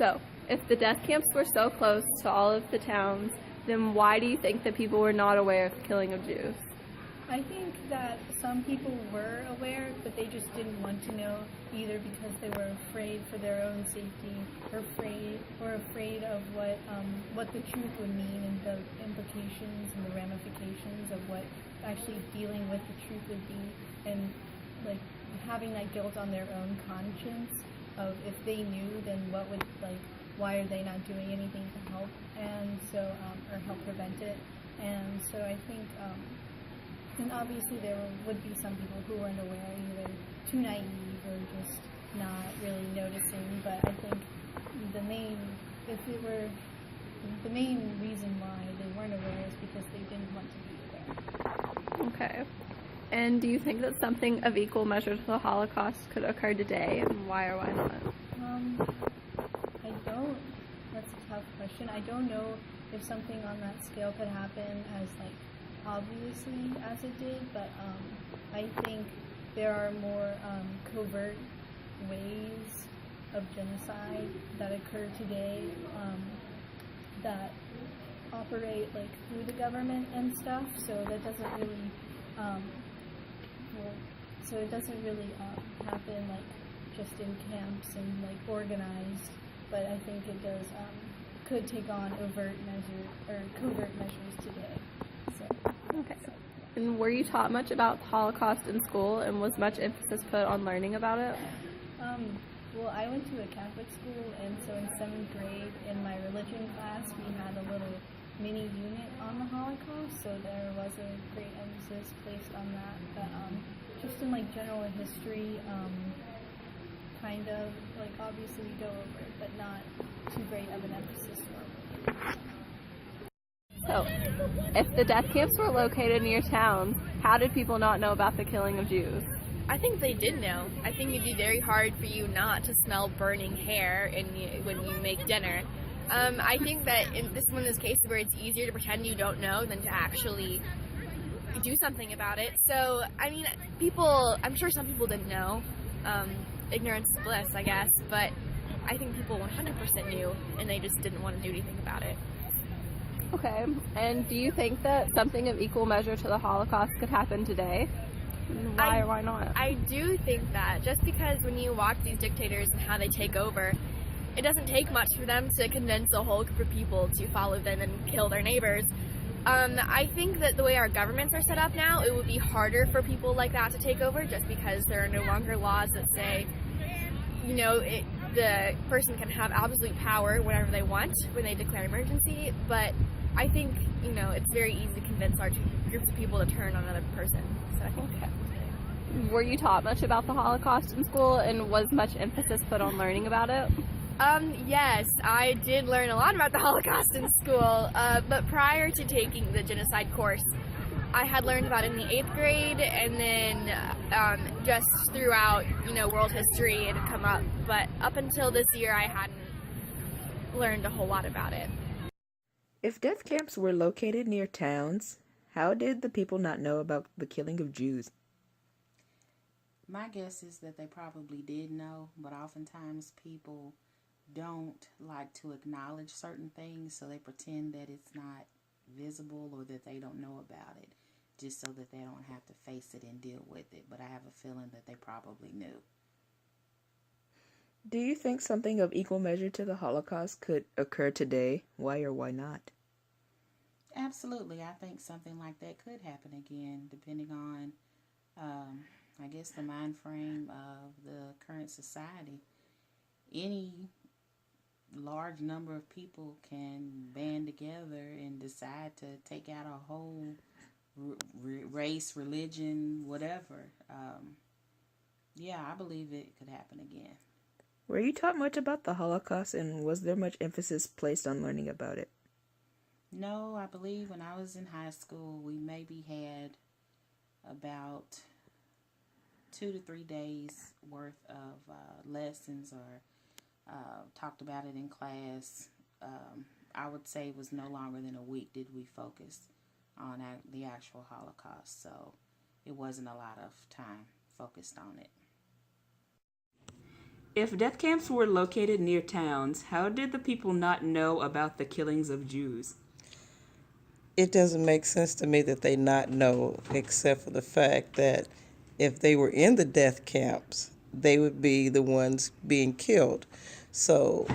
So, if the death camps were so close to all of the towns, then why do you think that people were not aware of the killing of Jews? I think that some people were aware, but they just didn't want to know, either because they were afraid for their own safety, or afraid of what the truth would mean and the implications and the ramifications of what actually dealing with the truth would be, and like having that guilt on their own conscience of if they knew, then why are they not doing anything to help, and so or help prevent it. And so I think. And obviously there would be some people who weren't aware, either too naive or just not really noticing, but I think the main reason why they weren't aware is because they didn't want to be aware. Okay. And do you think that something of equal measure to the Holocaust could occur today, and why or why not? I don't. That's a tough question. I don't know if something on that scale could happen as obviously as it did, but I think there are more covert ways of genocide that occur today that operate through the government and stuff. So that doesn't really, happen just in camps and organized. But I think it does could take on covert measures today. Okay. And were you taught much about the Holocaust in school, and was much emphasis put on learning about it? Well, I went to a Catholic school, and so in 7th grade, in my religion class, we had a little mini unit on the Holocaust, so there was a great emphasis placed on that. But just in general history, kind of obviously we go over it, but not too great of an emphasis normally. So, if the death camps were located near towns, how did people not know about the killing of Jews? I think they did know. I think it'd be very hard for you not to smell burning hair when you make dinner. I think that this is one of those cases where it's easier to pretend you don't know than to actually do something about it. So, I mean, I'm sure some people didn't know. Ignorance is bliss, I guess, but I think people 100% knew, and they just didn't want to do anything about it. Okay, and do you think that something of equal measure to the Holocaust could happen today? Why or why not? I do think that, just because when you watch these dictators and how they take over, it doesn't take much for them to convince a whole group of people to follow them and kill their neighbors. I think that the way our governments are set up now, it would be harder for people like that to take over, just because there are no longer laws that say, the person can have absolute power whenever they want when they declare emergency, but I think, it's very easy to convince our groups of people to turn on another person. So I think. Okay. Were you taught much about the Holocaust in school, and was much emphasis put on learning about it? Yes, I did learn a lot about the Holocaust in school, but prior to taking the genocide course, I had learned about it in the 8th grade, and then just throughout, world history it had come up, but up until this year I hadn't learned a whole lot about it. If death camps were located near towns, how did the people not know about the killing of Jews? My guess is that they probably did know, but oftentimes people don't like to acknowledge certain things, so they pretend that it's not visible or that they don't know about it, just so that they don't have to face it and deal with it. But I have a feeling that they probably knew. Do you think something of equal measure to the Holocaust could occur today? Why or why not? Absolutely. I think something like that could happen again, depending on, I guess, the mind frame of the current society. Any large number of people can band together and decide to take out a whole race, religion, whatever. I believe it could happen again. Were you taught much about the Holocaust, and was there much emphasis placed on learning about it? No, I believe when I was in high school, we maybe had about 2 to 3 days worth of lessons, or talked about it in class. I would say it was no longer than a week did we focus on the actual Holocaust, so it wasn't a lot of time focused on it. If death camps were located near towns, how did the people not know about the killings of Jews? It doesn't make sense to me that they not know, except for the fact that if they were in the death camps, they would be the ones being killed. So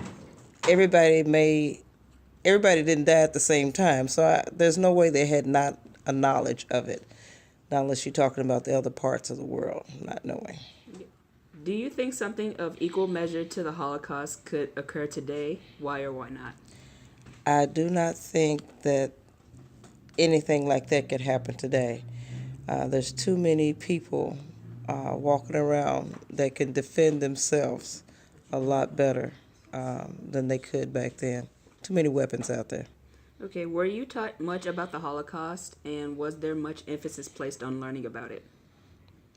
everybody didn't die at the same time. So there's no way they had not a knowledge of it, not unless you're talking about the other parts of the world not knowing. Do you think something of equal measure to the Holocaust could occur today? Why or why not? I do not think that anything like that could happen today. There's too many people walking around that can defend themselves a lot better than they could back then. Too many weapons out there. Okay, were you taught much about the Holocaust, and was there much emphasis placed on learning about it?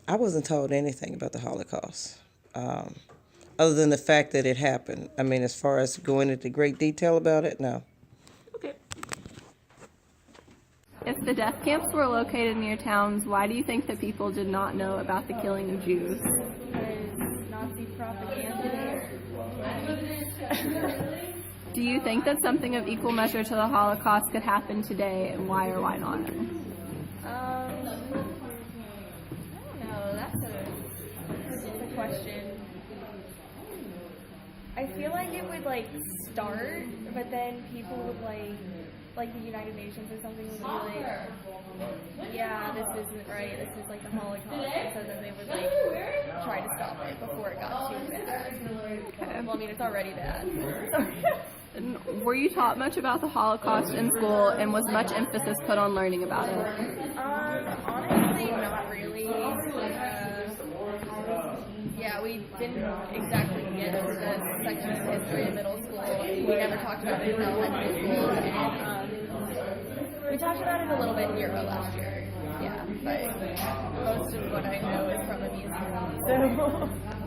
I wasn't told anything about the Holocaust, other than the fact that it happened. I mean, as far as going into great detail about it, no. Okay. If the death camps were located near towns, why do you think that people did not know about the killing of Jews? Nazi propaganda. Do you think that something of equal measure to the Holocaust could happen today, and why or why not? I don't know. That's a question. I feel like it would start, but then people would like the United Nations or something would be like, yeah, this isn't right. This is the Holocaust, and so then they would try to stop it before it got too bad. Well, I mean, it's already bad. And were you taught much about the Holocaust in school, and was much emphasis put on learning about it? Honestly, not really. Yeah, we didn't exactly get to the section of history in middle school. We never talked about it in elementary school, and we talked about it a little bit in Euro last year. Yeah, but most of what I know is from a museum. So.